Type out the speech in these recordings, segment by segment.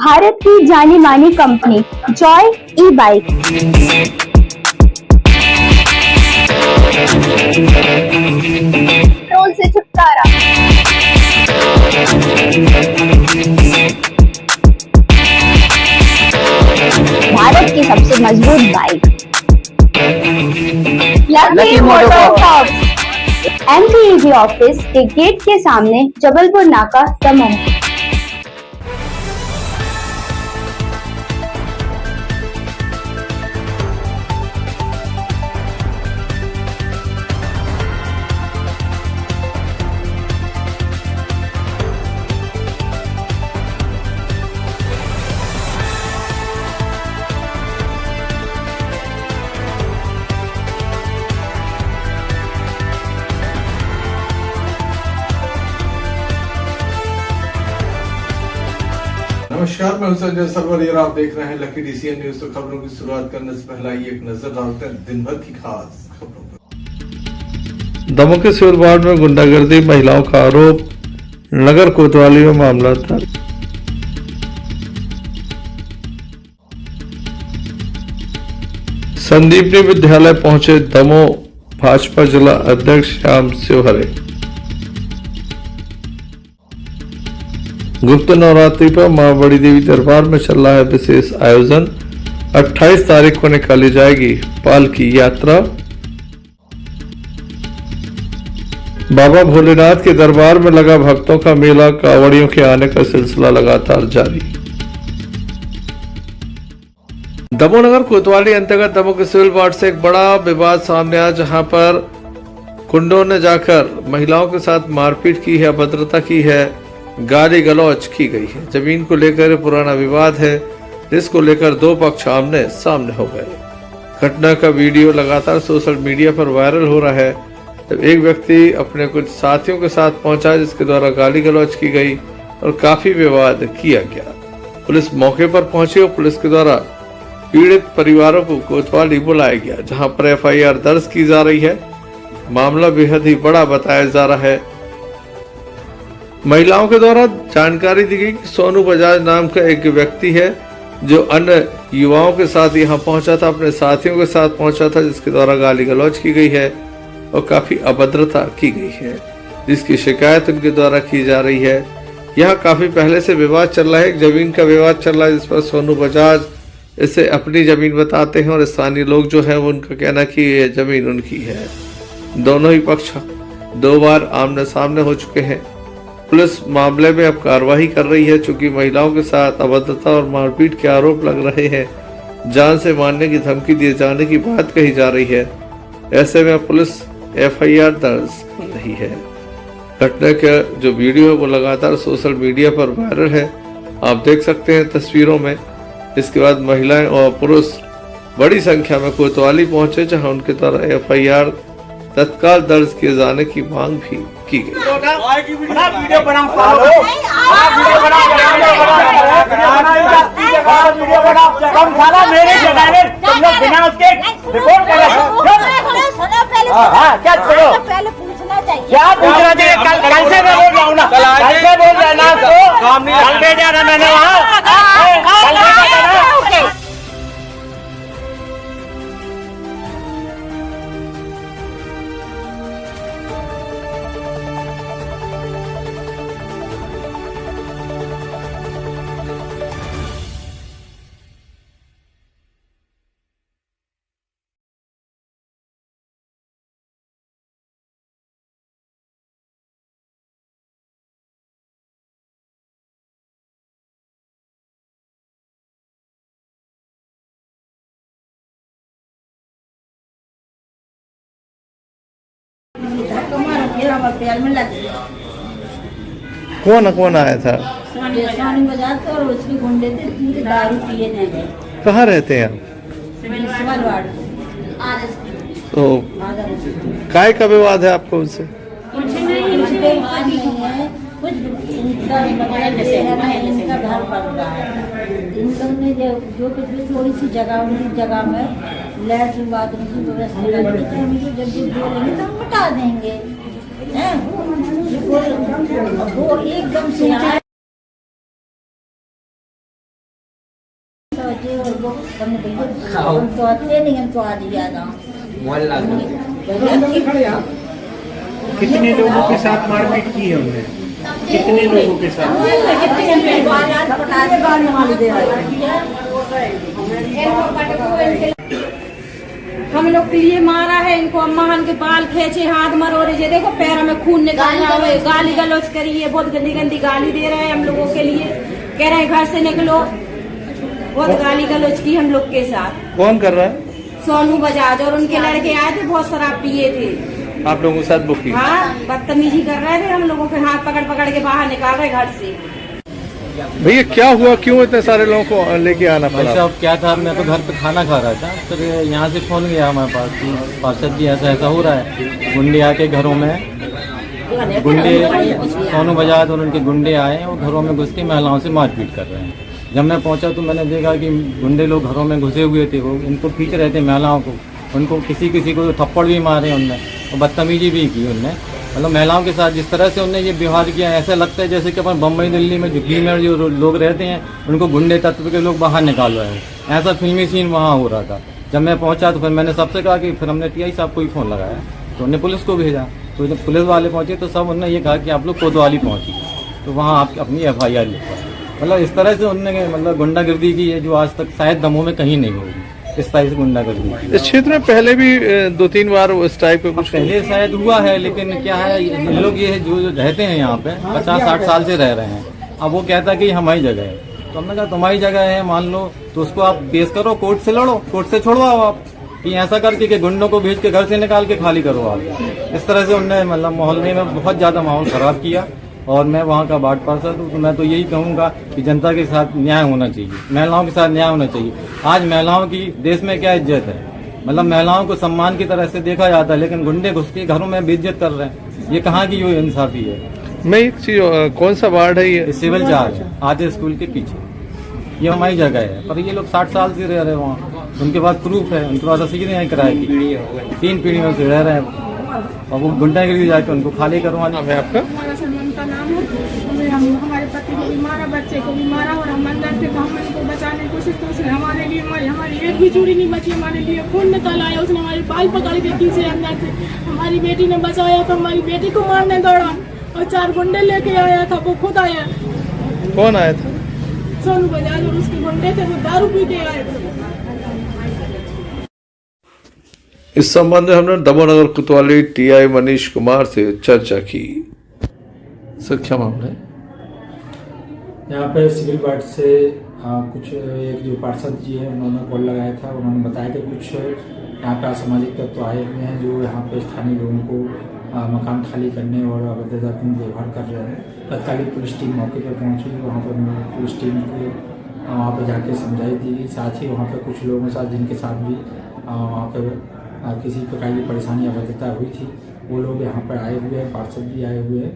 भारत की जानी मानी कंपनी जॉय ई बाइक। पेट्रोल से छुटकारा। भारत की सबसे मजबूत bike lucky MotoCorp. MPEG office के गेट के सामने, जबलपुर नाका, दमोह। नमस्कार, मैं हूं संजय सरवर और आप देख रहे हैं लकी DCN न्यूज। तो खबरों की शुरुआत करने से पहले एक नजर डालते हैं दिन भर की खास खबरों पर। दमोह के सिविल वार्ड में गुंडागर्दी, महिलाओं का आरोप, नगर कोतवाली में मामला दर्ज। संदीपनी विद्यालय पहुंचे दमोह भाजपा जिला अध्यक्ष श्याम शिवहरे। गुप्त नवरात्रि पर मां बड़ी देवी दरबार में चल रहा है विशेष आयोजन। 28 तारीख को निकाली जाएगी पालकी यात्रा। बाबा भोलेनाथ के दरबार में लगा भक्तों का मेला, कांवड़ियों के आने का सिलसिला लगातार जारी। दमोह नगर कोतवाली अंतर्गत दमोह के सिविल वार्ड से एक बड़ा विवाद सामने आया, जहां पर गुंडों ने जाकर महिलाओं के साथ मारपीट की है, अभद्रता की है, गाली गलौज की गई है। जमीन को लेकर पुराना विवाद है, जिसको लेकर दो पक्ष आमने सामने हो गए। घटना का वीडियो लगातार सोशल मीडिया पर वायरल हो रहा है। जब एक व्यक्ति अपने कुछ साथियों के साथ पहुंचा, जिसके द्वारा गाली गलौज की गई और काफी विवाद किया गया। पुलिस मौके पर पहुंची और पुलिस के द्वारा पीड़ित परिवारों को कोतवाली बुलाया गया, जहां पर FIR दर्ज की जा रही है। मामला बेहद ही बड़ा बताया जा रहा है। महिलाओं के द्वारा जानकारी दी गई कि सोनू बजाज नाम का एक व्यक्ति है, जो अन्य युवाओं के साथ यहां पहुंचा था, अपने साथियों के साथ पहुंचा था, जिसके द्वारा गाली गलौज की गई है और काफी अभद्रता की गई है, जिसकी शिकायत उनके द्वारा की जा रही है। यहाँ काफी पहले से विवाद चल रहा है, एक जमीन का विवाद चल रहा है, जिस पर सोनू बजाज इसे अपनी जमीन बताते हैं और स्थानीय लोग जो है वो उनका कहना कि ये जमीन उनकी है। दोनों ही पक्ष 2 बार आमने सामने हो चुके हैं। पुलिस मामले में अब कार्रवाई कर रही है, चूंकि महिलाओं के साथ अभद्रता और मारपीट के आरोप लग रहे हैं, जान से मारने की धमकी दिए जाने की बात कही जा रही है। ऐसे में पुलिस FIR दर्ज कर रही है। घटना का जो वीडियो है वो लगातार सोशल मीडिया पर वायरल है, आप देख सकते हैं तस्वीरों में। इसके बाद महिलाएं और पुरुष बड़ी संख्या में कोतवाली पहुंचे, जहां उनके द्वारा FIR तत्काल दर्ज किए जाने की मांग भी की गई। पहले पूछना चाहिए, क्या पूछना चाहिए? कल से मैं बोल रहा हूँ ना, कल से बोल रहा ना, काम नहीं कल भेजा ना मैंने वहाँ। कौन आया था? सोनी बजाज था और उसके गुंडे थे, दारू पिए नहीं। कहाँ रहते हैं आप? Civil ward. तो काय का विवाद है आपको उनसे? कुछ विवाद नहीं है, कुछ इनका है ना, इनका घर पड़ रहा है। इनकम में जो कुछ भी थोड़ी सी जगह, उनकी जगह में लैट्रिन बाथरूम की व्यवस्था लगी, तो हमको जब भी बोलेंगे तो हम बता देंगे। वो एकदम से लोग हमने भैया हम तो आते नहीं, हम तो आज ही आ जाओ। कितने लोगों के साथ मारपीट की है उन्होंने? कितने लोगों के साथ? हम लोग के लिए मारा है इनको, अम्मा के बाल खींचे, हाथ मरोड़े, ये देखो पैरों में खून निकाल रहा है, गाली गलौज करी है, बहुत गंदी गंदी गाली दे रहे हैं हम लोगों के लिए, कह रहे हैं घर से निकलो, बहुत गाली गलौज की हम लोग के साथ। कौन कर रहा है? सोनू बजाज और उनके लड़के आए थे, बहुत शराब पिए थे। आप लोगों के साथ बुकी? हाँ, बदतमीजी कर रहे थे, हम लोगों के हाथ पकड़ पकड़ के बाहर निकाल रहे घर से। भैया क्या हुआ, क्यों इतने सारे लोगों को लेके आना भाई पड़ा? साहब क्या था, मैं तो घर पे खाना खा रहा था, फिर यहाँ से फोन गया हमारे पास कि पार्षद जी ऐसा ऐसा हो रहा है, गुंडे आके घरों में, गुंडे सोनू बजाज और उनके गुंडे आए और घरों में घुस के महिलाओं से मारपीट कर रहे हैं। जब मैं पहुंचा तो मैंने देखा कि गुंडे लोग घरों में घुसे हुए थे, वो इनको खींच रहे थे महिलाओं को, उनको किसी को थप्पड़ भी मारे उनने और बदतमीजी भी की उनने, मतलब महिलाओं के साथ जिस तरह से उनने ये व्यवहार किया, ऐसा लगता है जैसे कि अपन बम्बई दिल्ली में झुग्गी में जो लोग रहते हैं उनको गुंडे तत्व के लोग बाहर निकाल रहे हैं, ऐसा फिल्मी सीन वहाँ हो रहा था। जब मैं पहुंचा तो फिर मैंने सबसे कहा कि फिर हमने टीआई साहब को ही फ़ोन लगाया, तो उन्होंने पुलिस को भेजा, तो जब पुलिस वाले पहुंचे तो सब उन्होंने ये कहा कि आप लोग कोतवाली पहुँची, तो वहाँ आप अपनी FIR लिखवा। मतलब इस तरह से उन्होंने मतलब गुंडागर्दी की है जो आज तक शायद दमों में कहीं नहीं होगी, इस तरह से गुंडागर्दी। इस क्षेत्र में पहले भी 2-3 बार इस टाइप का कुछ पहले शायद हुआ है, लेकिन क्या है इन लोग ये जो रहते हैं यहाँ पे 50-60 साल से रह रहे हैं, अब वो कहता है कि हमारी जगह है, तो हमने कहा तुम्हारी जगह है मान लो, तो उसको आप पेश करो, कोर्ट से लड़ो, कोर्ट से छोड़वाओ आप, कि ऐसा करके कि गुंडों को भेज के घर से निकाल के खाली करो आप। इस तरह से उन्होंने मतलब मोहल्ले में बहुत ज़्यादा माहौल ख़राब किया, और मैं वहाँ का वार्ड पार्षद हूँ, तो मैं तो यही कहूँगा कि जनता के साथ न्याय होना चाहिए, महिलाओं के साथ न्याय होना चाहिए। आज महिलाओं की देश में क्या इज्जत है, मतलब महिलाओं को सम्मान की तरह से देखा जाता है, लेकिन गुंडे घुस के घरों में बेइज्जत कर रहे हैं, ये कहाँ की ये इंसाफी है। मैं एक चीज, कौन सा वार्ड है ये? सिविल चार्ज आधे स्कूल के पीछे, ये हमारी जगह है, पर ये लोग 60 साल से रह रहे हैं वहाँ, उनके पास प्रूफ है, उनके पास रसीदें हैं किराए की, 3 पीढ़ियों से रह रहे हैं, और वो गुंडागिरी जाके उनको खाली करवाना है। आपका हमारा सलमान का नाम है, हमारे पति को भी मारा, बच्चे को भी मारा, और हम अंदर थे तो हम इनको बचाने की कोशिश, तो उसने हमारे लिए हमारी एक भी चूड़ी नहीं बची, हमारे लिए खून निकाला है, उसने हमारे बाल पकड़ के पीछे अंदर से, हमारी बेटी ने बचाया तो हमारी बेटी को मारने दौड़ा, और 4 गुंडे लेके आया था, वो खुद आया। कौन आया था? सोनू बजाज और उसके गुंडे थे, वो दारू पी के आए थे। इस संबंध में हमने दमोनगर कोतवाली टीआई मनीष कुमार से चर्चा की। सर क्या मामला है? यहाँ पे सिविल वार्ड से कुछ एक जो पार्षद जी है उन्होंने कॉल लगाया था, उन्होंने बताया कि कुछ यहाँ पे असामाजिक तत्व आए हुए हैं जो यहाँ पे स्थानीय लोगों को मकान खाली करने और अवैधतापूर्ण व्यवहार कर रहे हैं। तत्कालीन पुलिस टीम मौके पर पहुँची, वहाँ पर पुलिस टीम को वहाँ पर जाके समझाई दी, साथ ही वहाँ पर कुछ लोगों के साथ जिनके साथ भी वहाँ पर किसी प्रकार की परेशानी अवैधता हुई थी, वो लोग यहाँ पर आए हुए हैं, पार्षद भी आए हुए हैं,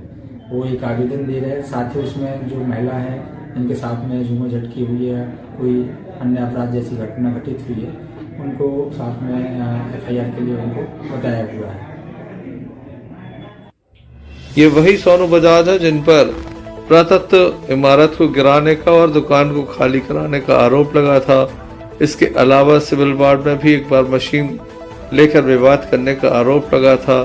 वो एक आवेदन दे रहे हैं। साथ ही उसमें जो महिला है जिनके साथ में झूमर झटकी हुई है, कोई अन्य अपराध जैसी घटना घटित हुई है, उनको साथ में FIR के लिए उनको बताया हुआ है। ये वही सोनू बजाज है जिन पर पुरातत्व इमारत को गिराने का और दुकान को खाली कराने का आरोप लगा था। इसके अलावा सिविल वार्ड में भी एक बार मशीन लेकर विवाद करने का आरोप लगा था।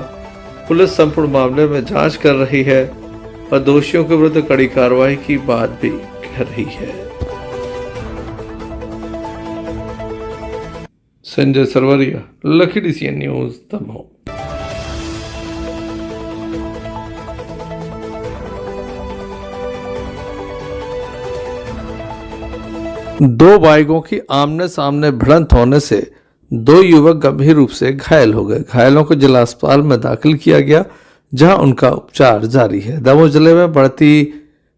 पुलिस संपूर्ण मामले में जांच कर रही है और दोषियों के विरुद्ध कड़ी कार्रवाई की बात भी कर रही है। Sanjay Sarwariya, lucky DCN news, Damoh. दो बाइकों की आमने सामने भिड़ंत होने से 2 युवक गंभीर रूप से घायल हो गए। घायलों को जिला अस्पताल में दाखिल किया गया, जहां उनका उपचार जारी है। दमोह जिले में बढ़ती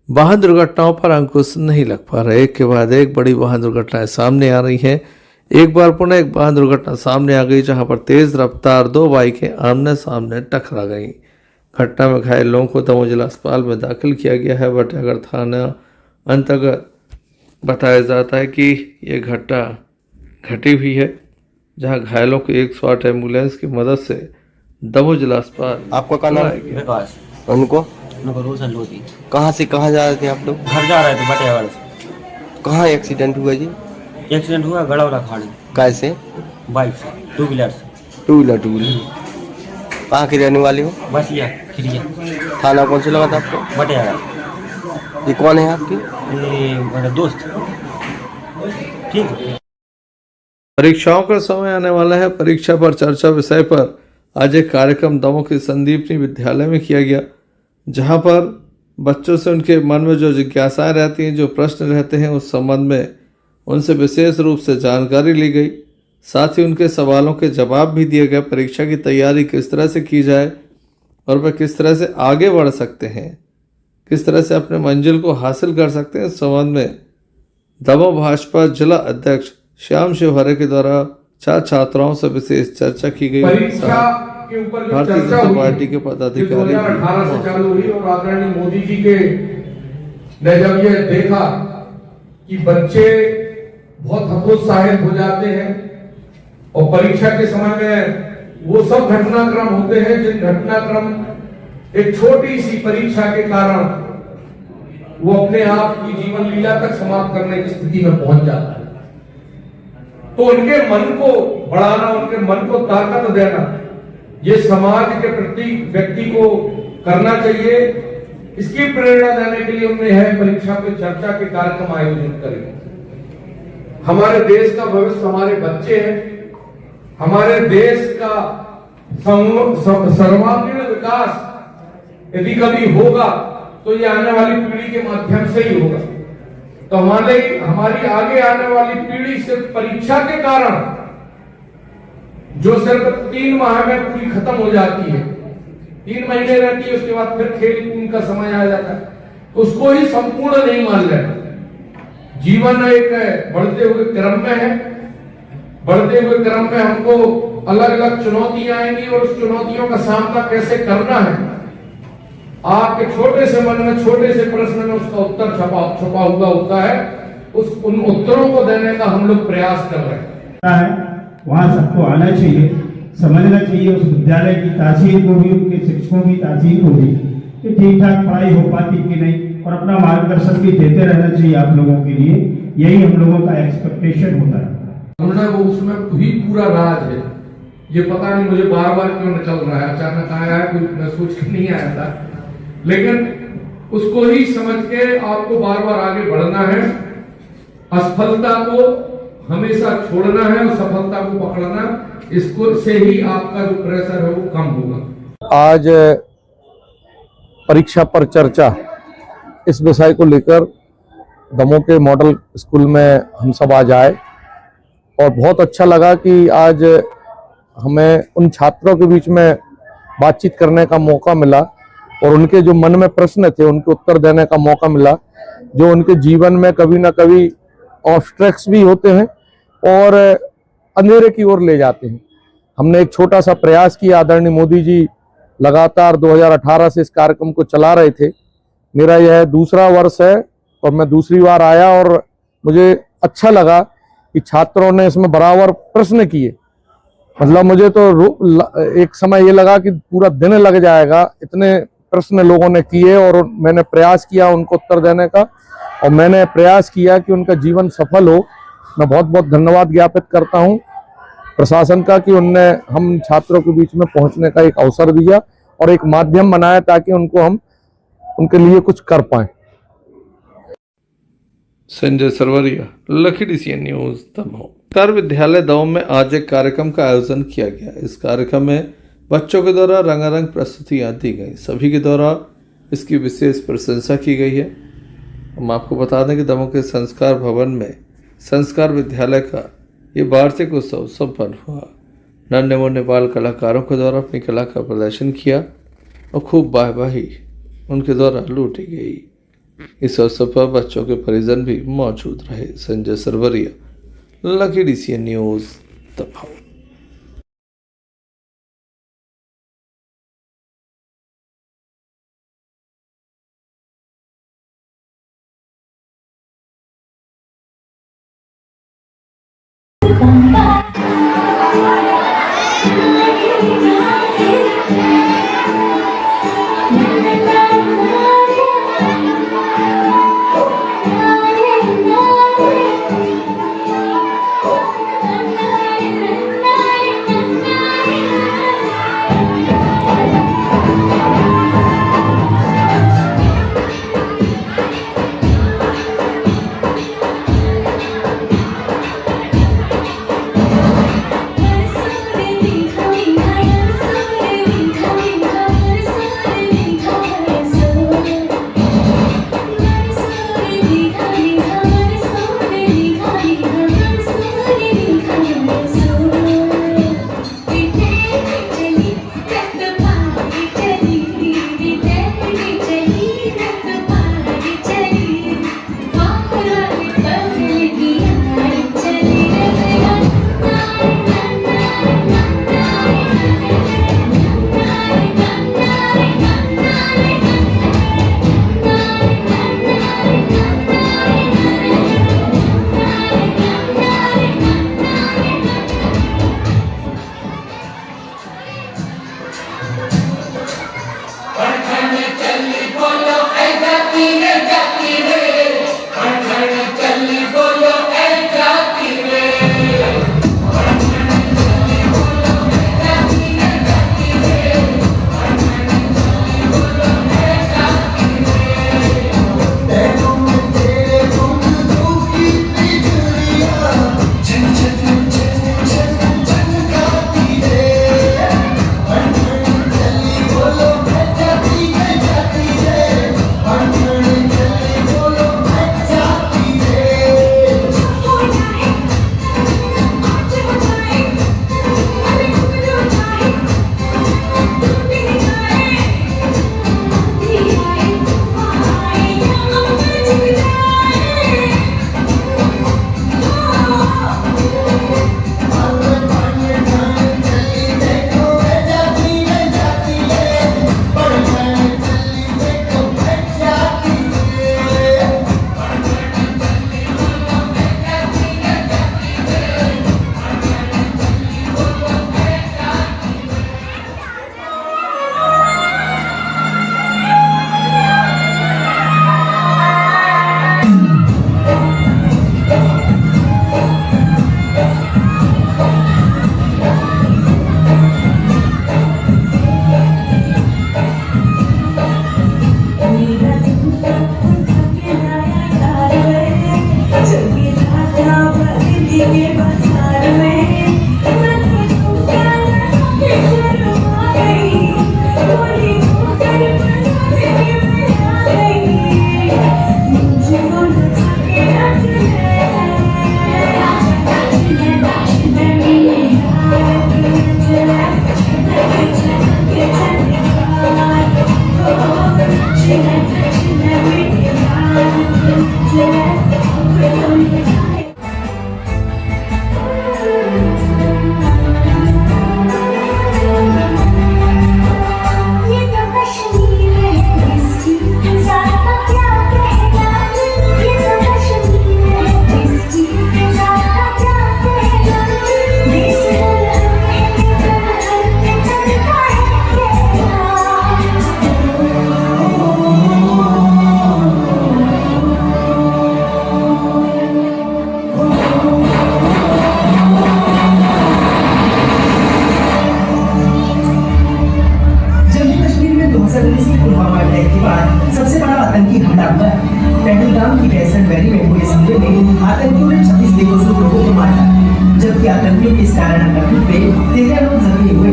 वाहन दुर्घटनाओं पर अंकुश नहीं लग पा रहा है। एक के बाद एक बड़ी वाहन दुर्घटनाएं सामने आ रही हैं। एक बार पुनः एक वाहन दुर्घटना सामने आ गई, जहां पर तेज रफ्तार 2 बाइकें आमने सामने टकरा गईं। घटना में घायल लोगों को दमोह जिला अस्पताल में दाखिल किया गया है। बटियागढ़ थाना अंतर्गत बताया जाता है कि ये घटना घटी हुई है, जहां घायलों को 108 एम्बुलेंस की मदद से दमोह जिला अस्पताल। आपका क्या नाम है? विकास। उनको रोशन लोधी। कहाँ से कहाँ जा रहे थे आप लोग? घर जा रहे थे बटियागढ़ से। कहाँ एक्सीडेंट हुआ जी? एक्सीडेंट हुआ गड़ौरा खाड़ी, कैसे? बाइक से, टू व्हीलर से। Two wheeler. कहाँ की रहने वाली हो? बसिया खिरिया, थाना कौन से लगा था आपको? बटियारा। ये कौन है आपकी? ये मेरा दोस्त। ठीक है। परीक्षाओं का समय आने वाला है। परीक्षा पर चर्चा विषय पर आज एक कार्यक्रम दमोह के संदीपनी विद्यालय में किया गया, जहां पर बच्चों से उनके मन में जो जिज्ञासाएं रहती हैं, जो प्रश्न रहते हैं, उस संबंध में उनसे विशेष रूप से जानकारी ली गई। साथ ही उनके सवालों के जवाब भी दिए गए। परीक्षा की तैयारी किस तरह से की जाए और वह किस तरह से आगे बढ़ सकते हैं, किस तरह से अपने मंजिल को हासिल कर सकते हैं, इस संबंध में दमोह भाजपा जिला अध्यक्ष श्याम शिवहरे के द्वारा 4 छात्राओं से विशेष चर्चा की गई। परीक्षा के ऊपर भारतीय जनता पार्टी के पदाधिकारी 2018 से चालू हुई और आदरणीय मोदी जी के ने जब ये देखा कि बच्चे बहुत हतोत्साहित हो जाते हैं और परीक्षा के समय में वो सब घटनाक्रम होते हैं जिन घटनाक्रम एक छोटी सी परीक्षा के कारण वो अपने आप की जीवन लीला तक समाप्त करने की स्थिति में पहुंच जाता है। तो उनके मन को बढ़ाना, उनके मन को ताकत देना, ये समाज के प्रति व्यक्ति को करना चाहिए। इसकी प्रेरणा देने के लिए उन्होंने है परीक्षा पे चर्चा के कार्यक्रम आयोजित करे। हमारे देश का भविष्य हमारे बच्चे हैं। हमारे देश का सर्वांगीण विकास यदि कभी होगा तो ये आने वाली पीढ़ी के माध्यम से ही होगा। तो हमारी आगे आने वाली पीढ़ी सिर्फ परीक्षा के कारण, जो सिर्फ 3 माह में पूरी खत्म हो जाती है, 3 महीने रहती है, उसके बाद फिर खेल कूद का समय आ जाता है, उसको ही संपूर्ण नहीं मान लेना। जीवन एक बढ़ते हुए क्रम में है। बढ़ते हुए क्रम में हमको अलग अलग चुनौतियां आएंगी और उस चुनौतियों का सामना कैसे करना है, आपके छोटे से मन में छोटे से प्रश्न में उसका उत्तर छुपा हुआ होता है। उन उत्तरों को देने का हम लोग प्रयास कर रहे हैं। वहाँ सबको आना चाहिए, समझना चाहिए उस विद्यालय की तासीर को भी, उनके शिक्षकों की तासीर को भी, कि ठीक ठाक पढ़ाई हो पाती कि नहीं, और अपना मार्गदर्शन भी देते रहना चाहिए आप लोगों के लिए। यही हम लोगों का एक्सपेक्टेशन होता है। वो उसमें भी पूरा राज है। ये पता नहीं मुझे बार बार क्यों निकल रहा है, अचानक आया है, कोई मैं सोच के नहीं आया था, लेकिन उसको ही समझ के आपको बार बार आगे बढ़ना है। असफलता को हमेशा छोड़ना है और सफलता को पकड़ना, इसको से ही आपका जो प्रेशर है वो कम होगा। आज परीक्षा पर चर्चा इस विषय को लेकर दमोह के मॉडल स्कूल में हम सब आज आए और बहुत अच्छा लगा कि आज हमें उन छात्रों के बीच में बातचीत करने का मौका मिला और उनके जो मन में प्रश्न थे उनके उत्तर देने का मौका मिला, जो उनके जीवन में कभी ना कभी ऑब्स्ट्रक्ट्स भी होते हैं और अंधेरे की ओर ले जाते हैं। हमने एक छोटा सा प्रयास किया। आदरणीय मोदी जी लगातार 2018 से इस कार्यक्रम को चला रहे थे। मेरा यह दूसरा वर्ष है और मैं दूसरी बार आया और मुझे अच्छा लगा कि छात्रों ने इसमें बराबर प्रश्न किए। मतलब मुझे तो एक समय ये लगा कि पूरा दिन लग जाएगा, इतने प्रश्न लोगों ने किए और मैंने प्रयास किया उनको उत्तर देने का और मैंने प्रयास किया कि उनका जीवन सफल हो। मैं बहुत बहुत धन्यवाद ज्ञापित करता हूं प्रशासन का कि उनने हम छात्रों के बीच में पहुंचने का एक अवसर दिया और एक माध्यम बनाया ताकि हम उनके लिए कुछ कर पाए। Sanjay Sarwariya, lucky DCN news Damoh. सरकार विद्यालय दमोह में आज एक कार्यक्रम का आयोजन किया गया। इस कार्यक्रम में बच्चों के द्वारा रंगारंग प्रस्तुतियां दी गई। सभी के द्वारा इसकी विशेष प्रशंसा की गई है। हम आपको बता दें कि दमोह के संस्कार भवन में संस्कार विद्यालय का ये वार्षिक उत्सव संपन्न हुआ। नन्हे मुन्ने बाल कलाकारों के द्वारा अपनी कला का प्रदर्शन किया और खूब वाहवाही उनके द्वारा लूटी गई। इस अवसर पर बच्चों के परिजन भी मौजूद रहे। Sanjay Sarwariya, lucky DCN news Damoh. जानकारी में पुलिस हमले में आतंकियों ने 26 बेकसूर लोगों को मार डाला, जबकि आतंकियों की इस कायराना हरकत पे 13 लोग जख्मी हुए।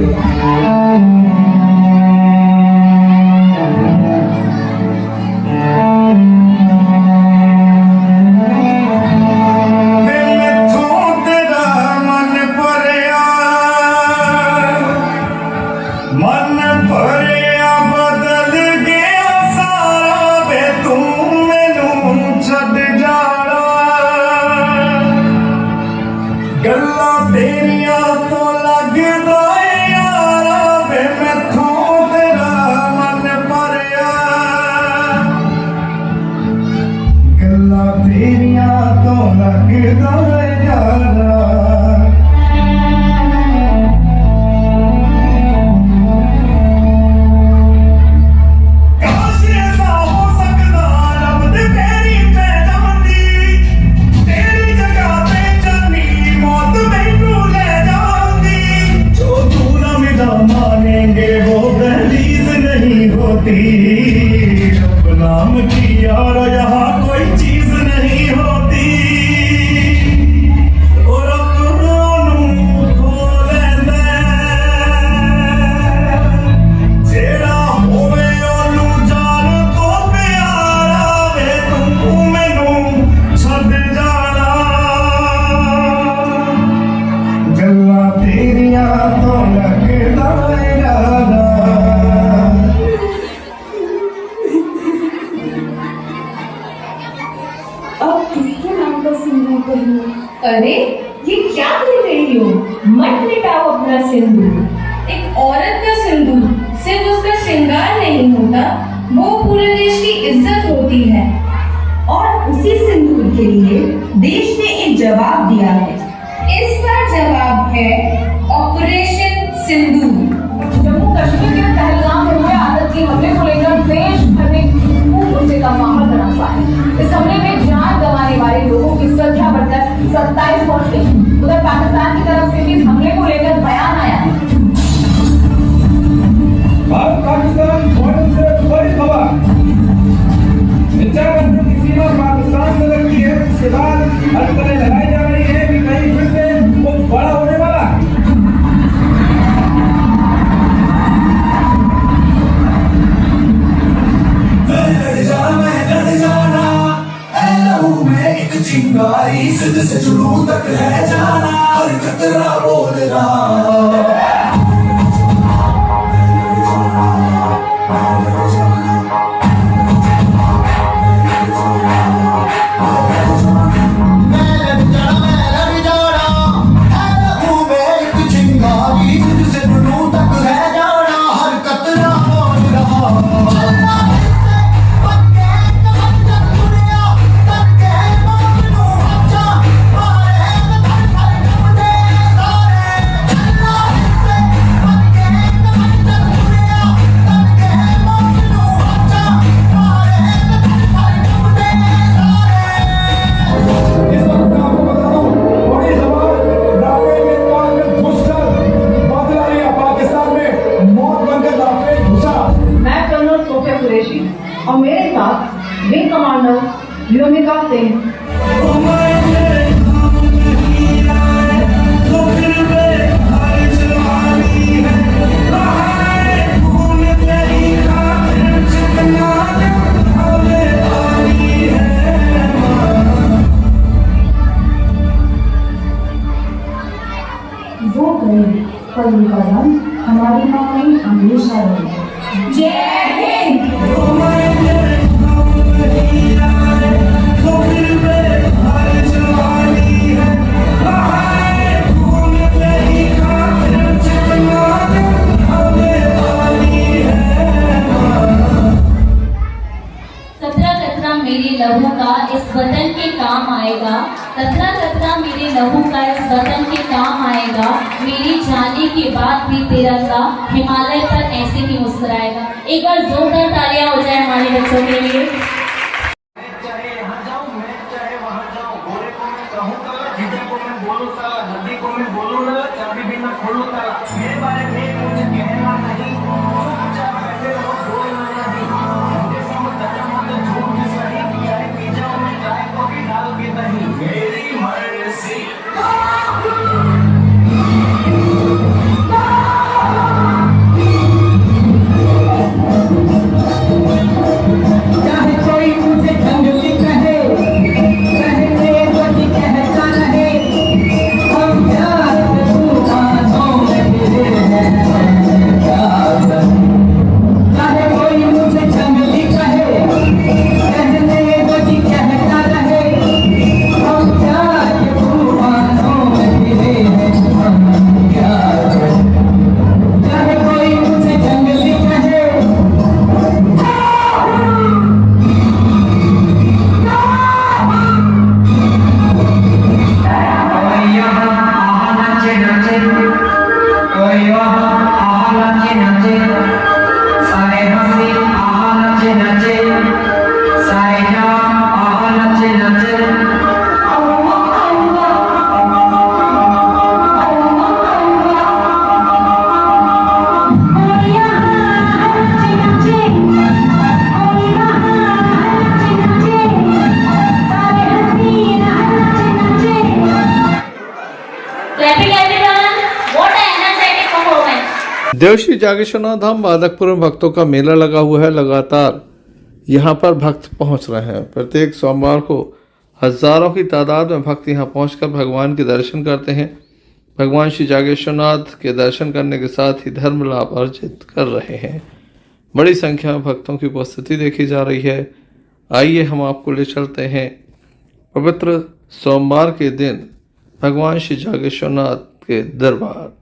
नाम की और यहाँ कोई चीज नहीं होती और जेड़ा होवे ओनू जान तो प्यारा वे तू मैनू छड़ जाना गल्लां तेरियां तो लगदा यारा। अरे ये क्या कर रही हो? मत मिटाओ अपना सिंदूर। एक औरत का सिंदूर सिर्फ उसका श्रृंगार नहीं होता, वो पूरे देश की इज्जत होती है। और उसी सिंदूर के लिए देश ने एक जवाब दिया है। इसका जवाब है ऑपरेशन सिंदूर। जम्मू कश्मीर के पहलगाम में हुए आतंकी हमले को लेकर देश भर में खूब गुस्से का माहौल बना हुआ है। इस हमले में जान गंवाने वाले लोगों की संख्या बढ़कर 27 पहुंच गई। उधर पाकिस्तान की तरफ से भी इस हमले को लेकर बयान आया है। भारत पाकिस्तान बॉर्डर से बड़ी खबर, की सीमा पाकिस्तान से लगती है। उसके बाद हरकतें लगाई जा रही है कि कहीं फिर से कुछ बड़ा होने वाला है। चिंगारी सिद्ध से जुनून तक रह जाना, हर खतरा बोल रहा। और मेरे साथ विंग कमांडर व्योमिका सिंह। वो गए पर उनका रंग हमारी माँ में हमेशा रहेगा। जय हिंद। मेरे लहू का इस वतन के काम आएगा, कतरा कतरा मेरे लहू का इस वतन के काम आएगा। मेरी जाने के बाद भी तिरंगा हिमालय पर ऐसे ही मुस्कुराएगा। एक बार जोरदार तालियां हो जाए हमारे बच्चों के लिए। Okay. देवश्री जागेश्वरनाथ धाम बादकपुर में भक्तों का मेला लगा हुआ है। लगातार यहाँ पर भक्त पहुँच रहे हैं। प्रत्येक सोमवार को हजारों की तादाद में भक्त यहाँ पहुंचकर भगवान के दर्शन करते हैं। भगवान श्री जागेश्वरनाथ के दर्शन करने के साथ ही धर्म लाभ अर्जित कर रहे हैं। बड़ी संख्या में भक्तों की उपस्थिति देखी जा रही है। आइए हम आपको ले चलते हैं पवित्र सोमवार के दिन भगवान श्री जागेश्वरनाथ के दरबार।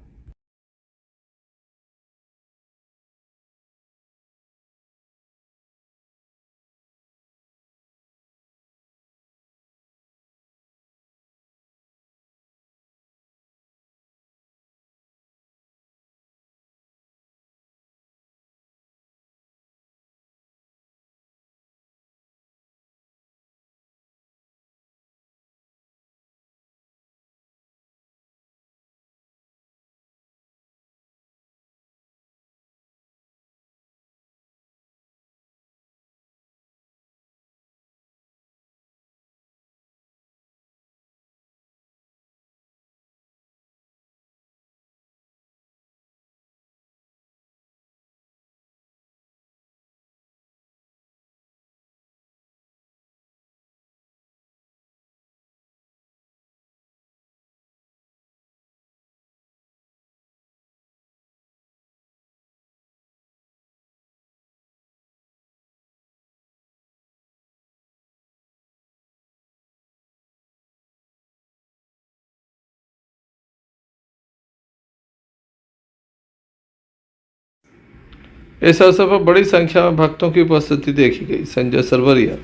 इस अवसर पर बड़ी संख्या में भक्तों की उपस्थिति देखी गई। संजय सरवरिया,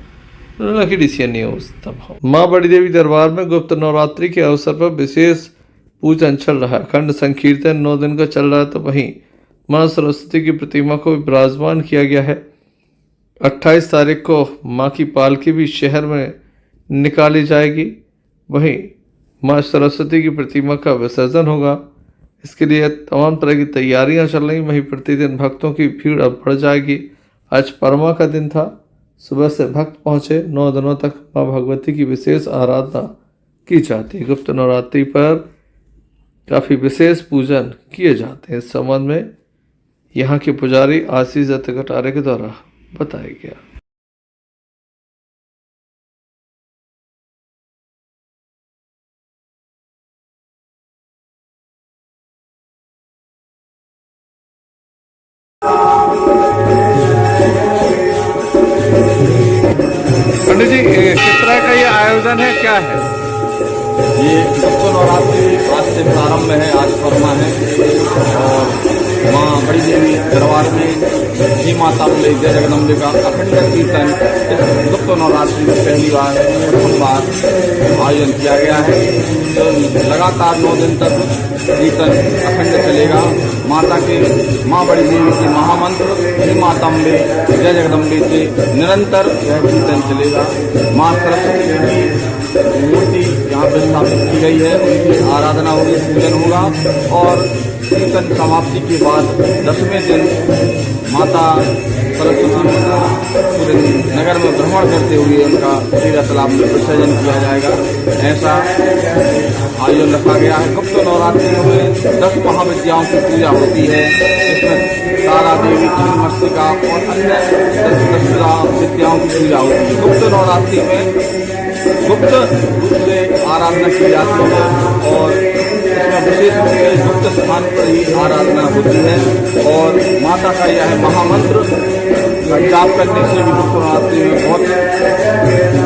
लखीडीसी न्यूज दमोह। मां बड़ी देवी दरबार में गुप्त नवरात्रि के अवसर पर विशेष पूजन चल रहा है। अखंड संकीर्तन 9 दिन का चल रहा है, तो वहीं मां सरस्वती की प्रतिमा को विराजमान किया गया है। 28 तारीख को मां की पालकी भी शहर में निकाली जाएगी। वहीं मां सरस्वती की प्रतिमा का विसर्जन होगा। इसके लिए तमाम तरह की तैयारियां चल रही। वहीं प्रतिदिन भक्तों की भीड़ अब बढ़ जाएगी। आज परमा का दिन था। सुबह से भक्त पहुंचे। 9 दिनों तक मां भगवती की विशेष आराधना की जाती है। गुप्त नवरात्रि पर काफ़ी विशेष पूजन किए जाते हैं। इस संबंध में यहाँ के पुजारी आशीष दत्त कटारे के द्वारा बताया गया। पंडित जी, किस तरह का ये आयोजन है, क्या है? ये गुप्त नवरात्रि आज से प्रारंभ है। आज परमा है और माँ बड़ी देवी दरबार में श्री माता जय जगदम्बे का अखंड कीर्तन इस गुप्त नवरात्रि में पहली बार प्रथम बार आयोजन किया गया है। तो लगातार 9 दिन तक कीर्तन अखंड चलेगा। माता के माँ बड़ी देवी के महामंत्र श्री माताम्बे जय जगदम्बे से निरंतर यह कीर्तन चलेगा। माँ सरस्वती की मूर्ति यहाँ पर स्थापित की गई है। उनकी आराधना होगी, पूजन होगा और कीर्तन समाप्ति के बाद 10वें दिन माता सरस्वती पूरे नगर में भ्रमण करते हुए उनका तीर्थ तालाब में विसर्जन किया जाएगा। ऐसा आयोजन रखा गया है। गुप्त नवरात्रि में 10 महाविद्याओं की पूजा होती है। इसमें तारा देवी, छिन्नमस्तिका और अन्य 10 विद्याओं की पूजा होती है। गुप्त नवरात्रि में गुप्त रूप से आराधना की जाती है और इसमें विशेष रूप से गुप्त स्थान पर ही आराधना होती है और माता का यह महामंत्र का जाप करने से भी गुप्त नवरात्रि में बहुत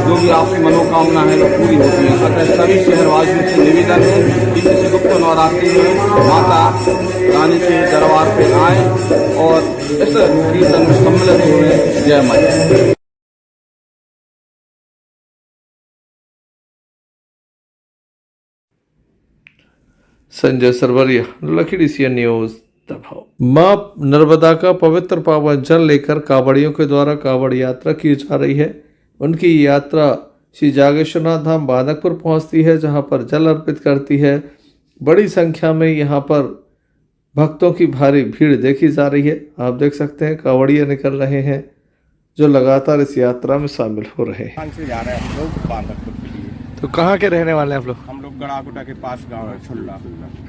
जो भी आपकी मनोकामना है वो पूरी होती है। अतः सभी शहरवासियों से निवेदन है कि इस गुप्त नवरात्रि में माता रानी के दरबार पे आए और इस कीर्तन में सम्मिलित हुए। जय माता। संजय सरवरिया, लखीडीसी न्यूज दमोह। मां नर्मदा का पवित्र पावन जल लेकर कांवड़ियों के द्वारा कांवड़ यात्रा की जा रही है। उनकी यात्रा श्री जागेश्वरनाथ धाम बादकपुर पहुंचती है, जहां पर जल अर्पित करती है। बड़ी संख्या में यहां पर भक्तों की भारी भीड़ देखी जा रही है। आप देख सकते हैं कांवड़िया निकल रहे हैं जो लगातार इस यात्रा में शामिल हो रहे हैं। से जा रहे हैं हम लोग बादकपुर के लिए। तो कहाँ के रहने वाले हैं आप लोग? हम लोग गड़ाकोटा के पास गांव है छुल्ला।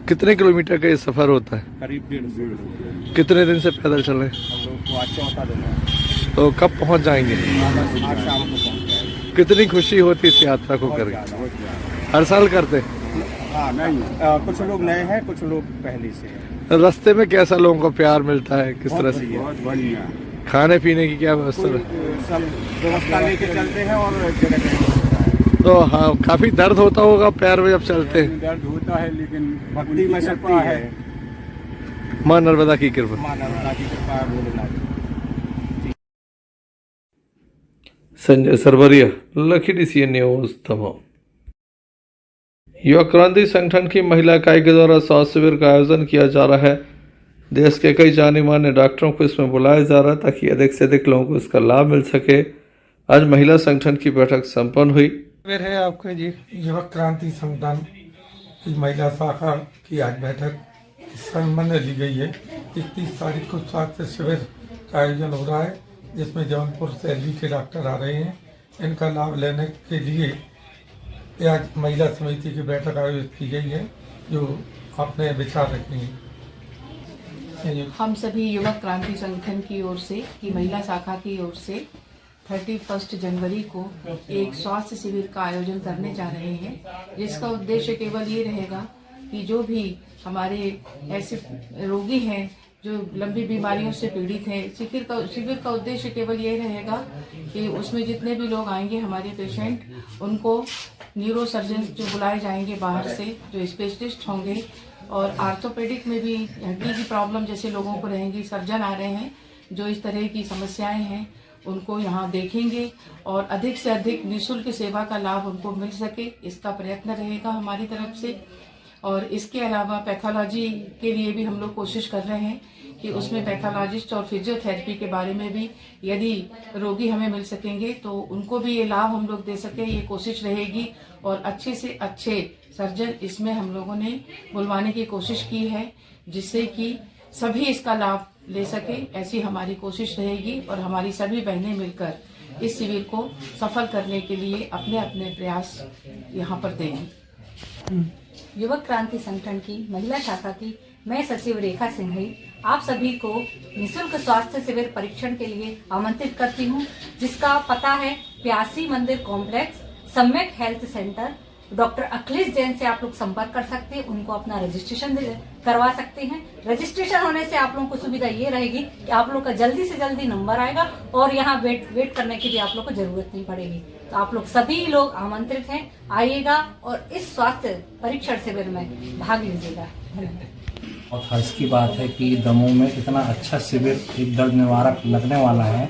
कितने किलोमीटर का ये सफर होता है? करीब 150। कितने दिन से पैदल चल रहे हैं? हम लोग को आज चौथा दिन है। तो कब पहुंच जाएंगे? आज शाम को पहुंच जाएंगे। कितनी खुशी होती है इस यात्रा को करके? हर साल करते हैं? हाँ नहीं, कुछ लोग नए हैं, कुछ लोग पहले से हैं। रास्ते में कैसा लोगों को प्यार मिलता है, किस तरह से? बहुत बढ़िया। खाने पीने की क्या व्यवस्था है? सब व्यवस्था लेके चलते हैं और जगह तो हाँ, काफी दर्द होता होगा पैर में जब चलते हैं? दर्द होता है, लेकिन भक्ति में शक्ति है। माँ नर्मदा की कृपा। माँ नर्मदा की कृपा है, भोलेनाथ। संजय सरवरिया, लखी DCN न्यूज दमोह। युवा क्रांति संगठन की महिला इकाई के द्वारा स्वास्थ्य शिविर का आयोजन किया जा रहा है। देश के कई जाने माने डॉक्टरों को इसमें बुलाया जा रहा है ताकि अधिक से अधिक लोगों को इसका लाभ मिल सके। आज महिला संगठन की बैठक संपन्न हुई। शिविर है आपके जी युवक क्रांति संगठन की महिला शाखा की आज बैठक इस संबंध में ली गई है। 31 तारीख को स्वास्थ्य शिविर का आयोजन हो रहा है, जिसमें जौनपुर से LV के डॉक्टर आ रहे हैं। इनका लाभ लेने के लिए आज महिला समिति की बैठक आयोजित की गई है, जो आपने विचार रखी है। हम सभी युवक क्रांति संगठन की ओर से, की महिला शाखा की ओर से 31 जनवरी को एक स्वास्थ्य शिविर का आयोजन करने जा रहे हैं, जिसका उद्देश्य केवल ये रहेगा कि जो भी हमारे ऐसे रोगी हैं जो लंबी बीमारियों से पीड़ित हैं, शिविर का उद्देश्य केवल ये रहेगा कि उसमें जितने भी लोग आएंगे हमारे पेशेंट, उनको न्यूरो सर्जन जो बुलाए जाएंगे बाहर से, जो स्पेशलिस्ट होंगे, और आर्थोपेडिक में भी हड्डी की प्रॉब्लम जैसे लोगों को रहेंगी, सर्जन आ रहे हैं जो इस तरह की समस्याएं हैं उनको यहाँ देखेंगे और अधिक से अधिक निःशुल्क सेवा का लाभ उनको मिल सके, इसका प्रयत्न रहेगा हमारी तरफ से। और इसके अलावा पैथोलॉजी के लिए भी हम लोग कोशिश कर रहे हैं कि उसमें पैथोलॉजिस्ट और फिजियोथेरेपी के बारे में भी यदि रोगी हमें मिल सकेंगे तो उनको भी ये लाभ हम लोग दे सके, ये कोशिश रहेगी। और अच्छे से अच्छे सर्जन इसमें हम लोगों ने बुलवाने की कोशिश की है, जिससे कि सभी इसका लाभ ले सके, ऐसी हमारी कोशिश रहेगी। और हमारी सभी बहनें मिलकर इस शिविर को सफल करने के लिए अपने अपने प्रयास यहाँ पर देंगी। युवक क्रांति संगठन की महिला शाखा की मैं सचिव रेखा सिंघई आप सभी को निःशुल्क स्वास्थ्य शिविर परीक्षण के लिए आमंत्रित करती हूँ, जिसका पता है प्यासी मंदिर कॉम्प्लेक्स, सम्यक health centre. Doctor Akhilesh Jain से आप लोग संपर्क कर सकते हैं, उनको अपना रजिस्ट्रेशन करवा सकते हैं। रजिस्ट्रेशन होने से आप लोगों को सुविधा ये रहेगी कि आप लोग का जल्दी से जल्दी नंबर आएगा और यहाँ वेट करने की भी आप लोग को जरूरत नहीं पड़ेगी। तो आप लोग सभी लोग आमंत्रित हैं, आइएगा और इस स्वास्थ्य परीक्षण शिविर में भाग लीजिएगा। धन्यवाद। बहुत हर्ष की बात है कि दमोह में इतना अच्छा शिविर एक दर्द निवारक लगने वाला है,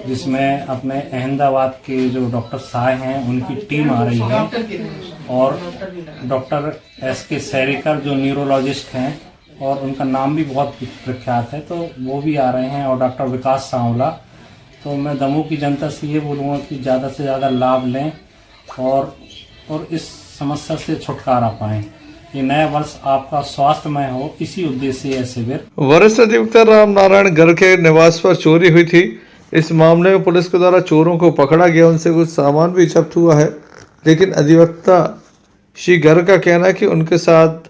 जिसमें अपने अहमदाबाद के जो डॉक्टर साहब हैं उनकी टीम आ रही है और डॉक्टर SK सैरिकर जो न्यूरोलॉजिस्ट हैं और उनका नाम भी बहुत प्रख्यात है, तो वो भी आ रहे हैं, और डॉक्टर विकास सांवला। तो मैं दमोह की जनता से ये बोलूँगा कि ज़्यादा से ज़्यादा लाभ लें और इस समस्या से छुटकारा पाएं। ये नया वर्ष आपका स्वास्थ्यमय हो, इसी उद्देश्य से यह शिविर। वरिष्ठ अधिवक्ता राम नारायण गर्ग के निवास पर चोरी हुई थी। इस मामले में पुलिस के द्वारा चोरों को पकड़ा गया, उनसे कुछ सामान भी जब्त हुआ है। लेकिन अधिवक्ता श्री गर्ग का कहना है कि उनके साथ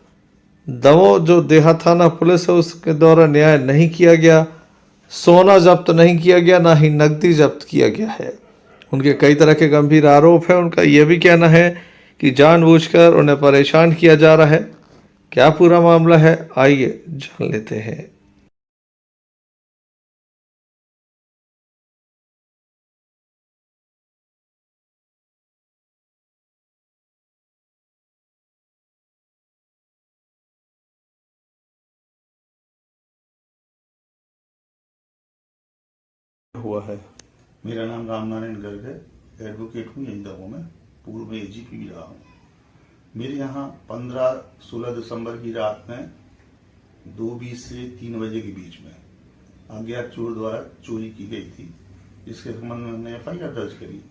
दमोह जो देहात थाना पुलिस है उसके द्वारा न्याय नहीं किया गया, सोना जब्त नहीं किया गया, ना ही नकदी जब्त किया गया है। उनके कई तरह के गंभीर आरोप हैं। उनका यह भी कहना है कि जानबूझकर उन्हें परेशान किया जा रहा है। क्या पूरा मामला है, आइए जान लेते हैं। हुआ है। मेरा नाम राम नारायण गर्ग है, एडवोकेट हूँ यही दमोह में, पूर्व में AGP भी रहा हूँ। मेरे यहाँ 15-16 दिसंबर की रात में 2:20 से 3 बजे के बीच में अज्ञात चोर द्वारा चोरी की गई थी, जिसके संबंध में हमने FIR दर्ज करी।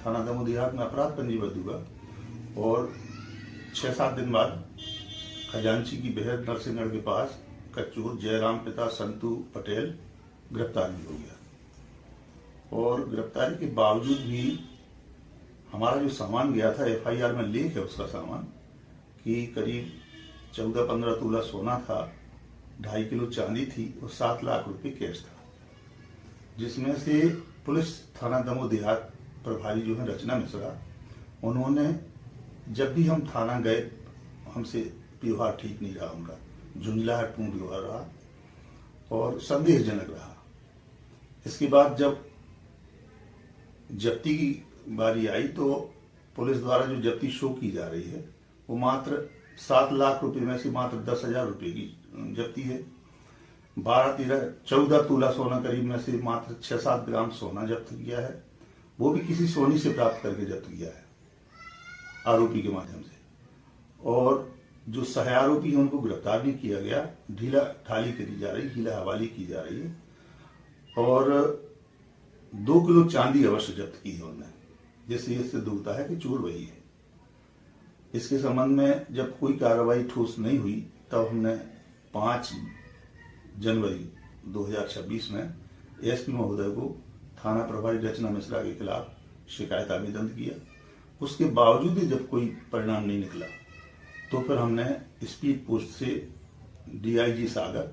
थाना दमोह देहात में अपराध पंजीबद्ध हुआ और 6-7 दिन बाद खजांची की बेहद नरसिंहगढ़ के पास का चोर जयराम पिता संतू पटेल गिरफ्तार भी हो गया। और गिरफ्तारी के बावजूद भी हमारा जो सामान गया था FIR में लिंक है उसका सामान, कि करीब 14-15 तोला सोना था, 2.5 किलो चांदी थी और 7 लाख रुपए कैश था, जिसमें से पुलिस थाना दमोह देहात प्रभारी जो है रचना मिश्रा, उन्होंने जब भी हम थाना गए हमसे व्यवहार ठीक नहीं रहा, उनका झुंझलाहटपूर्ण व्यवहार रहा और संदेहजनक रहा। इसके बाद जब जब्ती की बारी आई तो पुलिस द्वारा जो जब्ती शो की जा रही है वो मात्र 7 लाख रुपए में से मात्र 10,000 रुपए की जब्ती है। 14 तोला सोना करीब में से मात्र 6-7 ग्राम सोना जब्त किया है, वो भी किसी सोनी से प्राप्त करके जब्त किया है आरोपी के माध्यम से। और जो सह आरोपी है उनको गिरफ्तार नहीं किया गया, ढीला ढाली करी जा रही, ढीला हवाली की जा रही है और 2 किलो चांदी अवश्य जब्त की है उन्होंने, जिससे ये सिद्ध होता है कि चोर वही है। इसके संबंध में जब कोई कार्रवाई ठोस नहीं हुई तब हमने 5 जनवरी 2026 में एसपी महोदय को थाना प्रभारी रचना मिश्रा के खिलाफ शिकायत आवेदन किया। उसके बावजूद भी जब कोई परिणाम नहीं निकला तो फिर हमने स्पीड पोस्ट से डीआईजी सागर,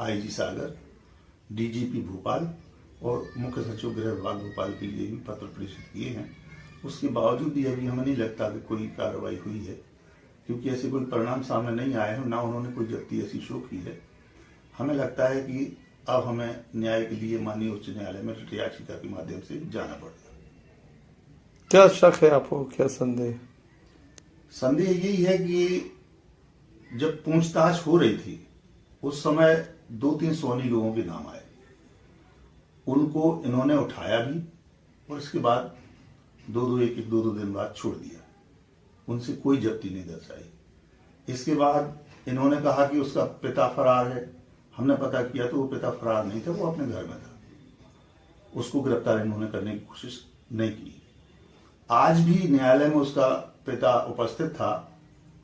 आईजी सागर, डीजीपी भोपाल और मुख्य सचिव गृह विभाग भोपाल के लिए भी पत्र प्रेषित किए हैं। उसके बावजूद भी अभी हमें नहीं लगता कि कोई कार्रवाई हुई है, क्योंकि ऐसे कोई परिणाम सामने नहीं आए हैं, ना उन्होंने कोई जब्ती ऐसी शो की है। हमें लगता है कि अब हमें न्याय के लिए माननीय उच्च न्यायालय में रिट याचिका के माध्यम से जाना पड़ेगा। क्या शक है आपको, क्या संदेह? संदेह यही है कि जब पूछताछ हो रही थी उस समय 2-3 सोनी लोगों के नाम आए, उनको इन्होंने उठाया भी और इसके बाद 2-2 दिन बाद छोड़ दिया, उनसे कोई जब्ती नहीं दर्शाई। इसके बाद इन्होंने कहा कि उसका पिता फरार है। हमने पता किया तो वो पिता फरार नहीं था, वो अपने घर में था, उसको गिरफ्तार इन्होंने करने की कोशिश नहीं की। आज भी न्यायालय में उसका पिता उपस्थित था,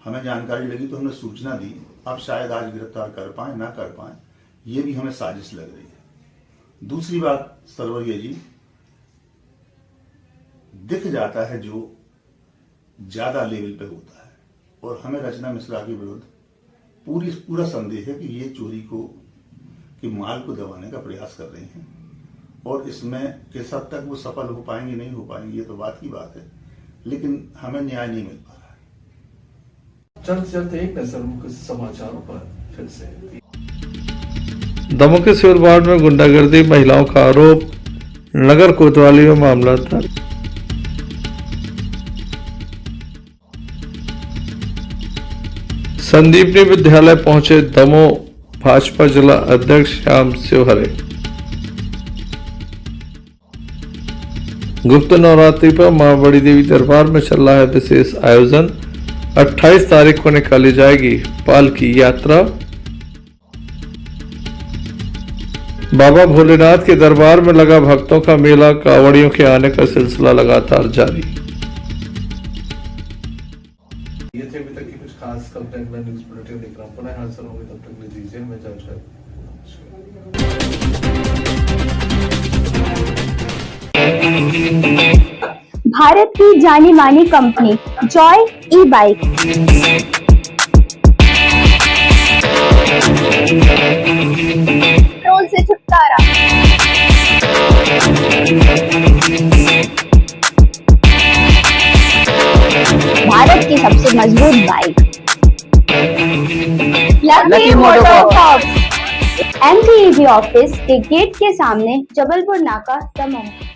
हमें जानकारी लगी तो हमने सूचना दी। अब शायद आज गिरफ्तार कर पाए ना कर पाए, ये भी हमें साजिश लग रही है। दूसरी बात सरवरिया जी, दिख जाता है जो ज्यादा लेवल पे होता है और हमें रचना मिश्रा के विरुद्ध पूरा संदेह है कि ये चोरी के माल को दबाने का प्रयास कर रहे हैं और इसमें किस हद तक वो सफल हो पाएंगे नहीं हो पाएंगे ये तो बात की बात है, लेकिन हमें न्याय नहीं मिल पा रहा है। चलते चलते एक नजर कुछ समाचारों पर फिर से। दमोह के सिविल वार्ड में गुंडागर्दी, महिलाओं का आरोप, नगर कोतवाली में मामला दर्ज। संदीपनी विद्यालय पहुंचे दमोह भाजपा जिला अध्यक्ष श्याम शिवहरे। गुप्त नवरात्रि पर मां बड़ी देवी दरबार में चल रहा है विशेष आयोजन। 28 तारीख को निकाली जाएगी पालकी यात्रा। बाबा भोलेनाथ के दरबार में लगा भक्तों का मेला, कांवड़ियों के आने का सिलसिला लगातार जारी। ये थे अभी तक की कुछ खास कंटेंट में न्यूज़ बुलेटिन देख रहा हूं, पुनः हाजिर होंगे, तब तक के लिए दीजिए मैं जय। भारत की जानी मानी कंपनी जॉय ई बाइक, पेट्रोल से छुटकारा, भारत की सबसे मजबूत bike, lucky MotoCorp, MTEV office के गेट के सामने, जबलपुर नाका, दमोह।